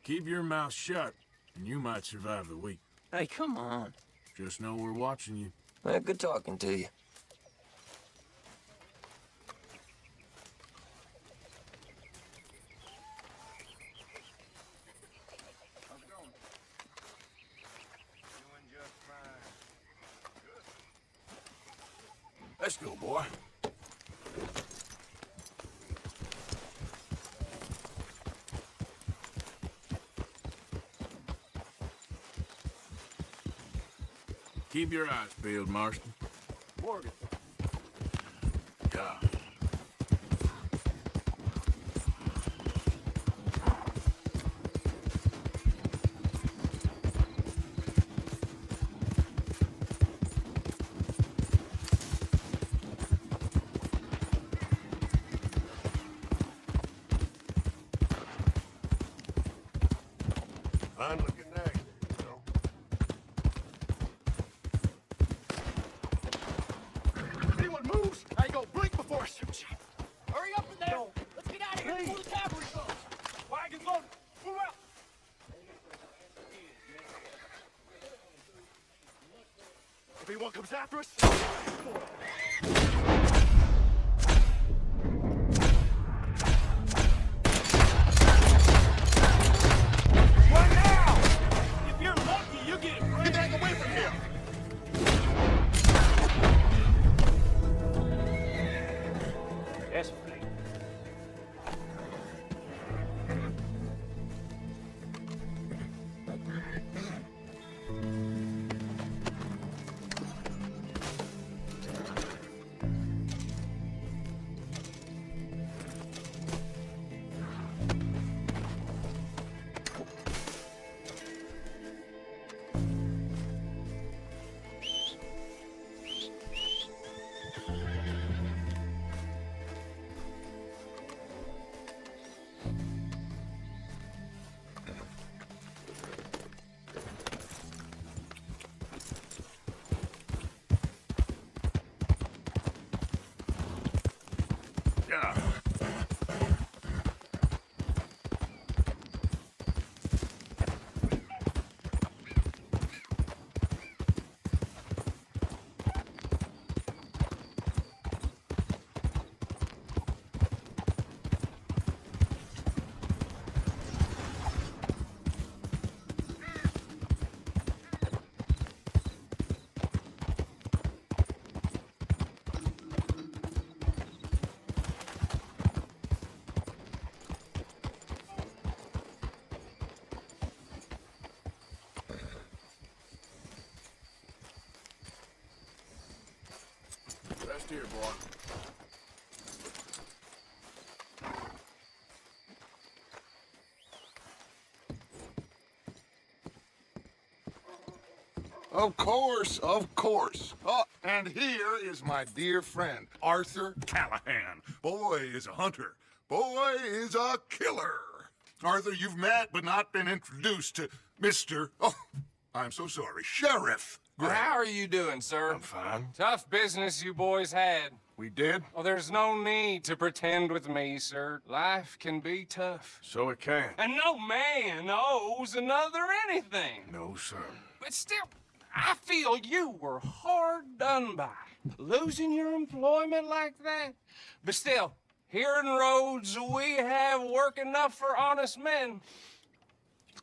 Keep your mouth shut, and you might survive the week. Hey, come on. Just know we're watching you. Well, good talking to you. Let's go, boy. Keep your eyes peeled, Marston. Morgan. Yeah. Fine looking day, you know. If anyone moves, I ain't gonna blink before I shoot you. Hurry up in there! Let's get out of here before the cavalry comes! Wagons loaded! Move out! If anyone comes after us, run now! If you're lucky, you get back away from here! Yes, mate. Yeah. Rest here, boy. Of course, of course. Oh, and here is my dear friend, Arthur Callahan. Boy is a hunter. Boy is a killer. Arthur, you've met but not been introduced to Mr. Oh, I'm so sorry, Sheriff Well, Gray. how are you doing, sir? I'm fine. Tough business you boys had. We did? Well, there's no need to pretend with me, sir. Life can be tough. So it can. And no man owes another anything. No, sir. But still, I feel you were hard done by. Losing your employment like that. But still, here in Rhodes, we have work enough for honest men.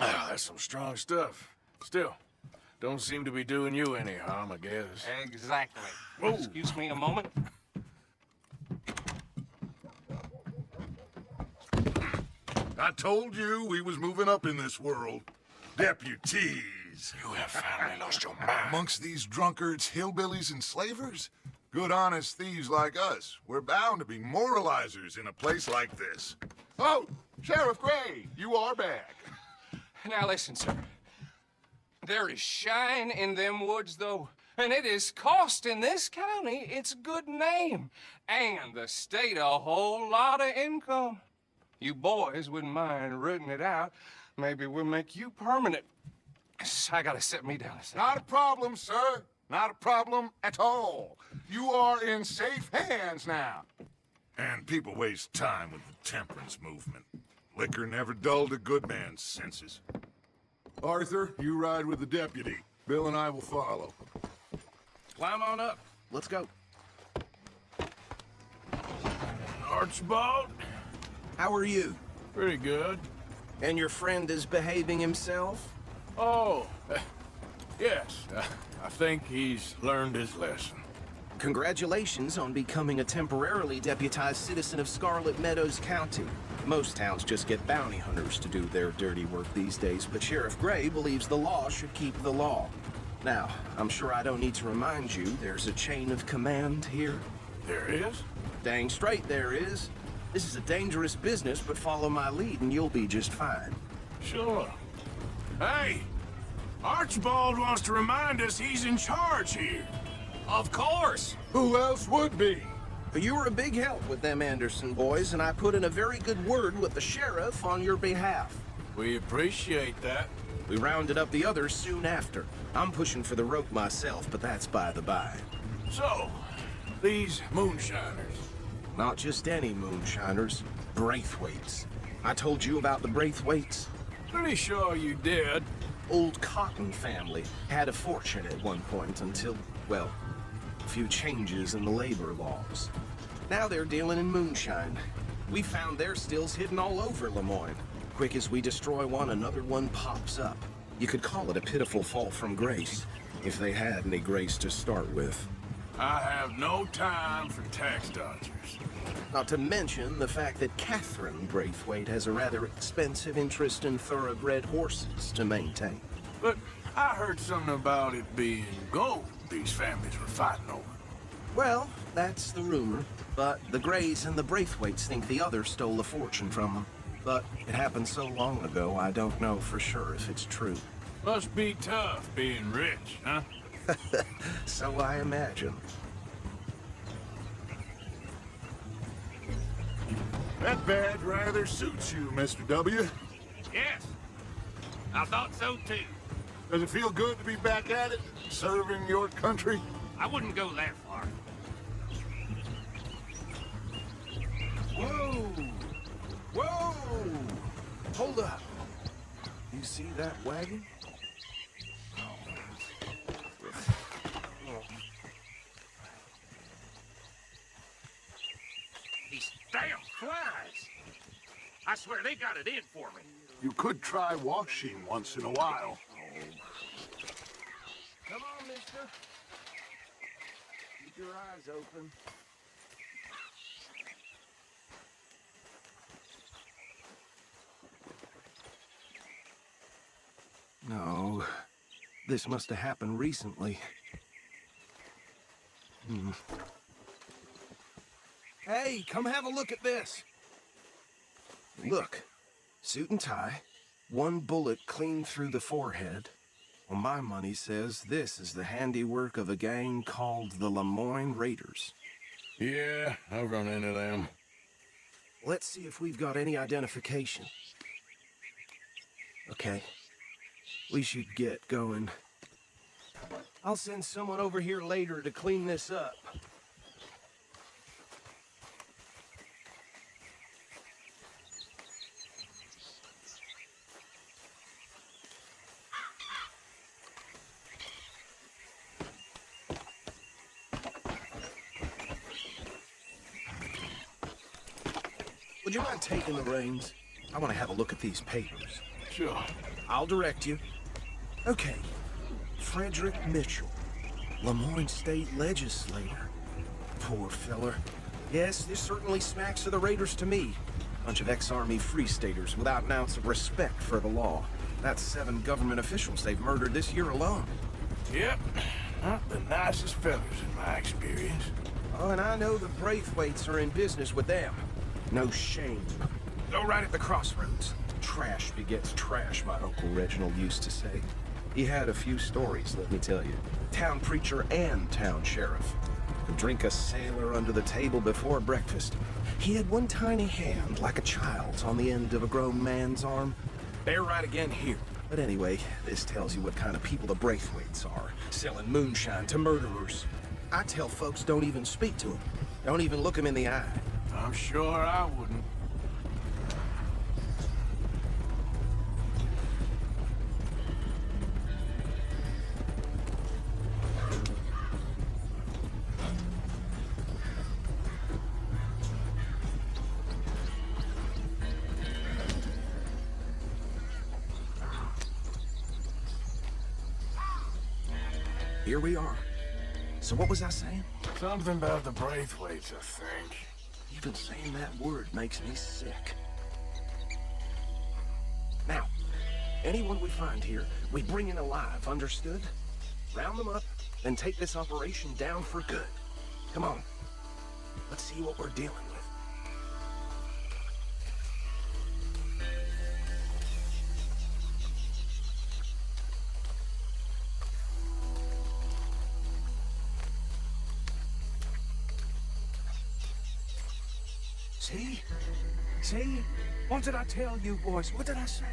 Ah, that's some strong stuff. Still, don't seem to be doing you any harm, I guess. Exactly. Whoa. Excuse me a moment. I told you we was moving up in this world. Deputies. You have finally lost your mind. Amongst these drunkards, hillbillies, and slavers? Good honest thieves like us. We're bound to be moralizers in a place like this. Oh, Sheriff Gray, you are back. Now listen, sir. There is shine in them woods, though, and it is costing this county its good name and the state a whole lot of income. You boys wouldn't mind rooting it out. Maybe we'll make you permanent. I gotta sit me down a second. Not a problem, sir. Not a problem at all. You are in safe hands now. And people waste time with the temperance movement. Liquor never dulled a good man's senses. Arthur, you ride with the deputy. Bill and I will follow. Climb on up. Let's go. Archibald? How are you? Pretty good. And your friend is behaving himself? Oh, yes. I think he's learned his lesson. Congratulations on becoming a temporarily deputized citizen of Scarlet Meadows County. Most towns just get bounty hunters to do their dirty work these days, but Sheriff Gray believes the law should keep the law. Now, I'm sure I don't need to remind you there's a chain of command here. There is? Dang straight there is. This is a dangerous business, but follow my lead and you'll be just fine. Sure. Hey! Archibald wants to remind us he's in charge here. Of course. Who else would be? You were a big help with them Anderson boys, and I put in a very good word with the sheriff on your behalf. We appreciate that. We rounded up the others soon after. I'm pushing for the rope myself, but that's by the by. So, these moonshiners. Not just any moonshiners, Braithwaites. I told you about the Braithwaites? Pretty sure you did. Old Cotton family had a fortune at one point until, well, a few changes in the labor laws. Now they're dealing in moonshine. We found their stills hidden all over Lemoyne. Quick as we destroy one, another one pops up. You could call it a pitiful fall from grace, if they had any grace to start with. I have no time for tax dodgers. Not to mention the fact that Catherine Braithwaite has a rather expensive interest in thoroughbred horses to maintain. But I heard something about it being gold these families were fighting over. Well, that's the rumor. But the Grays and the Braithwaites think the other stole a fortune from them. But it happened so long ago, I don't know for sure if it's true. Must be tough being rich, huh? So I imagine. That badge rather suits you, Mr. W. Yes. I thought so too. Does it feel good to be back at it, serving your country? I wouldn't go that far. Whoa! Whoa! Hold up. You see that wagon? These damn flies. I swear they got it in for me. You could try washing once in a while. Come on, mister. Keep your eyes open. No, this must have happened recently. Hey, come have a look at this. Look, suit and tie, one bullet clean through the forehead. Well, my money says this is the handiwork of a gang called the Lemoyne Raiders. Yeah, I've run into them. Let's see if we've got any identification. Okay. We should get going. I'll send someone over here later to clean this up. Would you mind taking the reins? I want to have a look at these papers. Sure. I'll direct you. Okay. Frederick Mitchell, Lemoyne State Legislator. Poor feller. Yes, this certainly smacks of the Raiders to me. Bunch of ex-Army Free Staters without an ounce of respect for the law. That's 7 government officials they've murdered this year alone. Yep. Not the nicest fellas in my experience. Oh, and I know the Braithwaites are in business with them. No shame. Go right at the crossroads. Trash begets trash, my Uncle Reginald used to say. He had a few stories, let me tell you. Town preacher and town sheriff. Could drink a sailor under the table before breakfast. He had one tiny hand, like a child's, on the end of a grown man's arm. Bear right again here. But anyway, this tells you what kind of people the Braithwaites are. Selling moonshine to murderers. I tell folks don't even speak to them. Don't even look them in the eye. I'm sure I wouldn't. here we are. So what was I saying? Something about the Braithwaites, I think. Even saying that word makes me sick. Now, anyone we find here, we bring in alive, understood? Round them up, and take this operation down for good. Come on. Let's see what we're dealing with. See? See? What did I tell you, boys? What did I say?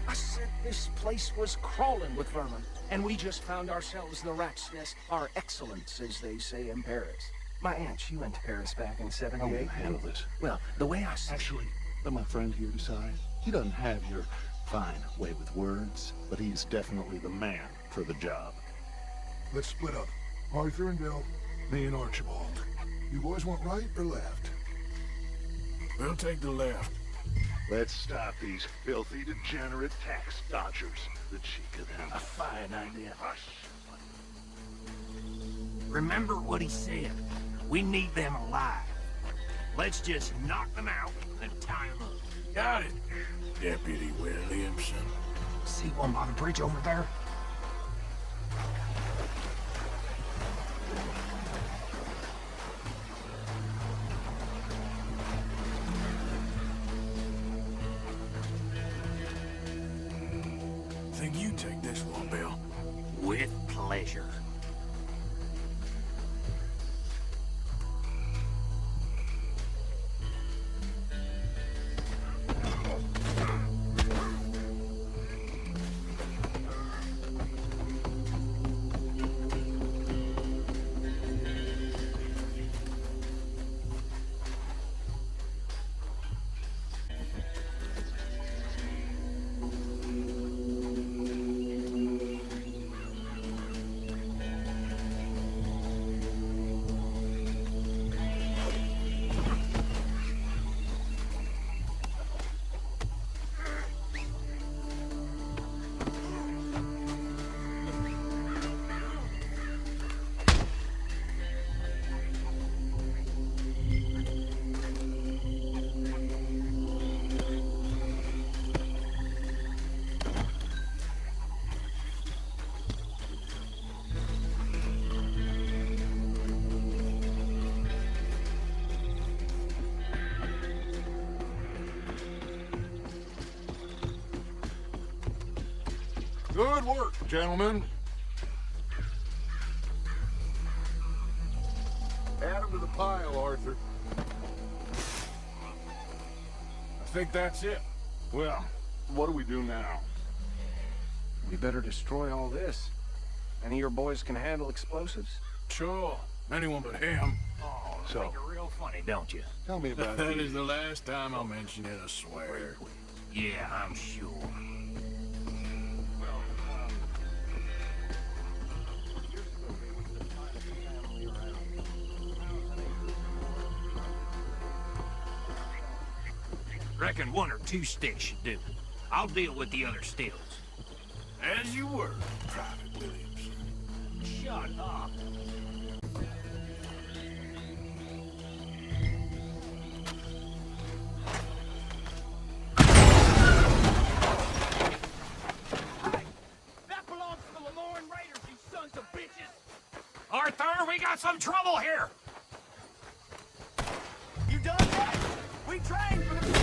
I said this place was crawling with vermin, and we just found ourselves the rat's nest par excellence, as they say in Paris. My aunt, she went to Paris back in '78. How will you handle this? Well, the way I see Actually, let my friend here decide. He doesn't have your fine way with words, but he's definitely the man for the job. Let's split up. Arthur and Bill, me and Archibald. You boys want right or left? We'll take the left. Let's stop these filthy, degenerate tax dodgers. The cheek of them. a fine idea. Hush. Remember what he said. We need them alive. Let's just knock them out and tie them up. Got it, Deputy Williamson. See one by the bridge over there? Think you take this one, Bill? With pleasure. Good work, gentlemen. Add them to the pile, Arthur. I think that's it. Well, what do we do now? We better destroy all this. Any of your boys can handle explosives? Sure. Anyone but him. Oh, So- think you're real funny, don't you? Tell me about That these. is the last time I'll mention it, I swear. Yeah, I'm sure. Reckon one or two sticks should do. I'll deal with the other stills. As you were, Private Williamson. Shut up. That belongs to the Lemoyne Raiders, you sons of bitches! Arthur, we got some trouble here! You done that? We trained for the...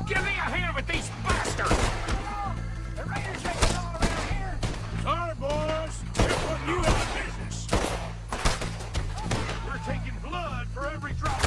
Give me a hand with these bastards! The Raiders ain't all around here! Sorry, boys. We're putting you out of business. We're taking blood for every drop.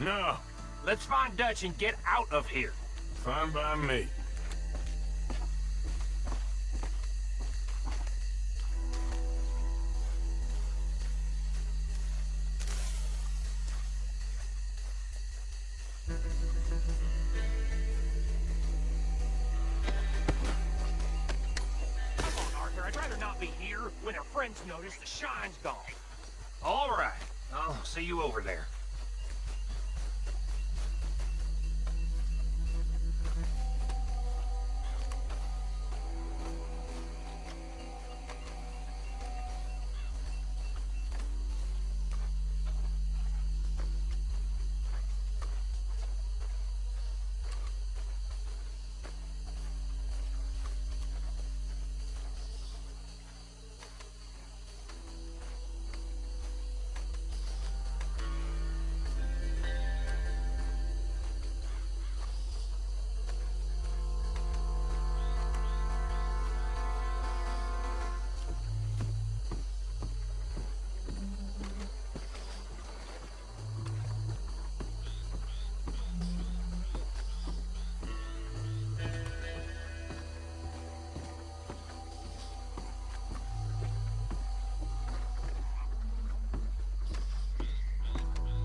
No, Let's find Dutch and get out of here. fine by me. Come on, Arthur. I'd rather not be here when our friends notice the shine's gone. All right. I'll see you over there.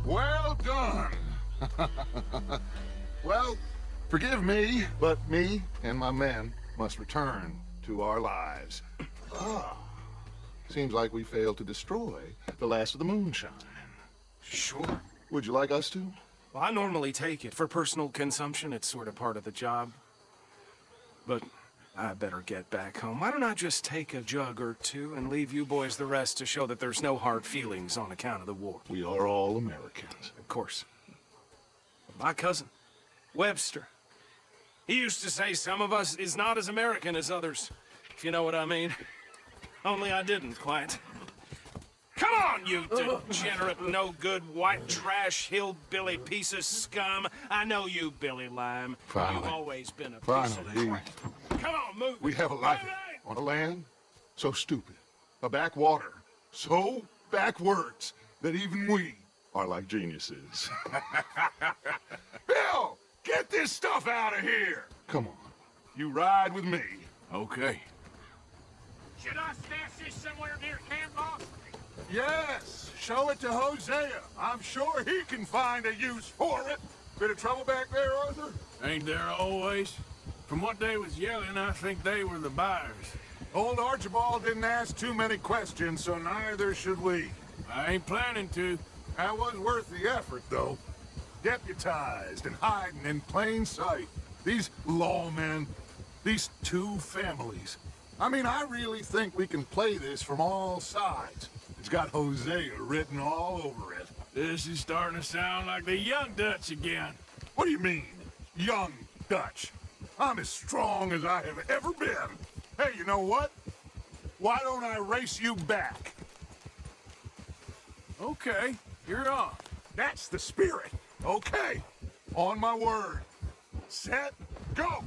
Well done. Well, forgive me, but me and my men must return to our lives. Seems like we failed to destroy the last of the moonshine. Sure. Would you like us to? Well, I normally take it. For personal consumption, it's sort of part of the job. But I better get back home. Why don't I just take a jug or two and leave you boys the rest to show that there's no hard feelings on account of the war? We are all Americans. Of course. My cousin, Webster, he used to say some of us is not as American as others, if you know what I mean. Only I didn't quite. Come on, you degenerate, no-good, white trash, hillbilly piece of scum. I know you, Billy Lime. Finally. You've always been a piece Finally. of crap. Come on, move. We have a life on a land so stupid, a backwater so backwards that even we are like geniuses. Bill, get this stuff out of here. Come on, you ride with me. Okay. Should I stash this somewhere near camp, boss? Yes, show it to Hosea. I'm sure he can find a use for it. Bit of trouble back there, Arthur? Ain't there always? From what they was yelling, I think they were the buyers. Old Archibald didn't ask too many questions, so neither should we. I ain't planning to. That was worth the effort, though. Deputized and hiding in plain sight. These lawmen, these two families. I mean, I really think we can play this from all sides. It's got Hosea written all over it. This is starting to sound like the young Dutch again. What do you mean, young Dutch? I'm as strong as I have ever been. Hey, you know what? Why don't I race you back? Okay, you're on. That's the spirit. Okay, on my word. Set, go!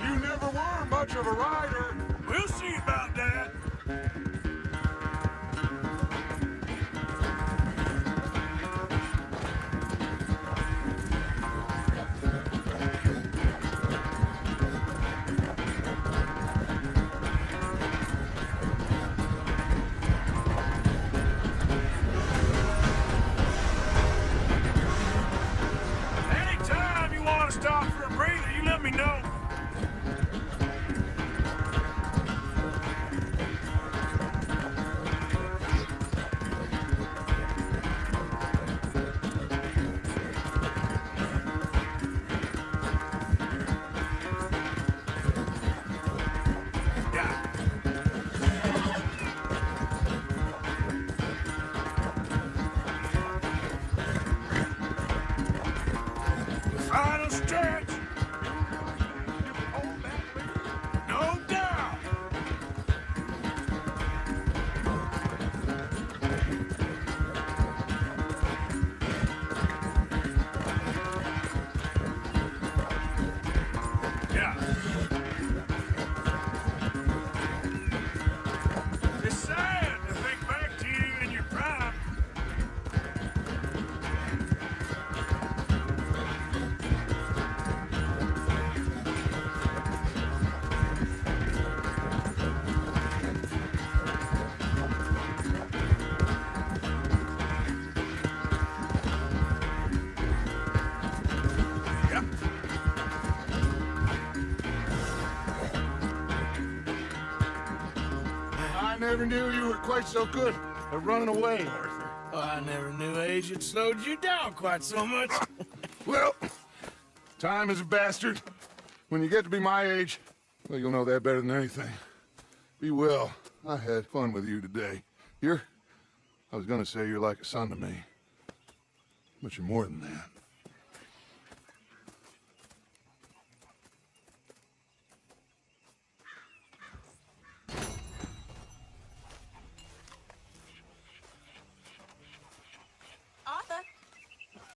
You never were much of a rider. We'll see about that. Anytime you want to stop for a breather, you let me know. Final stretch. never knew you were quite so good at running away, Arthur. Oh, I never knew age had slowed you down quite so much. Well, time is a bastard. When you get to be my age, well, you'll know that better than anything. Be well. I had fun with you today. I was gonna say you're like a son to me. But you're more than that.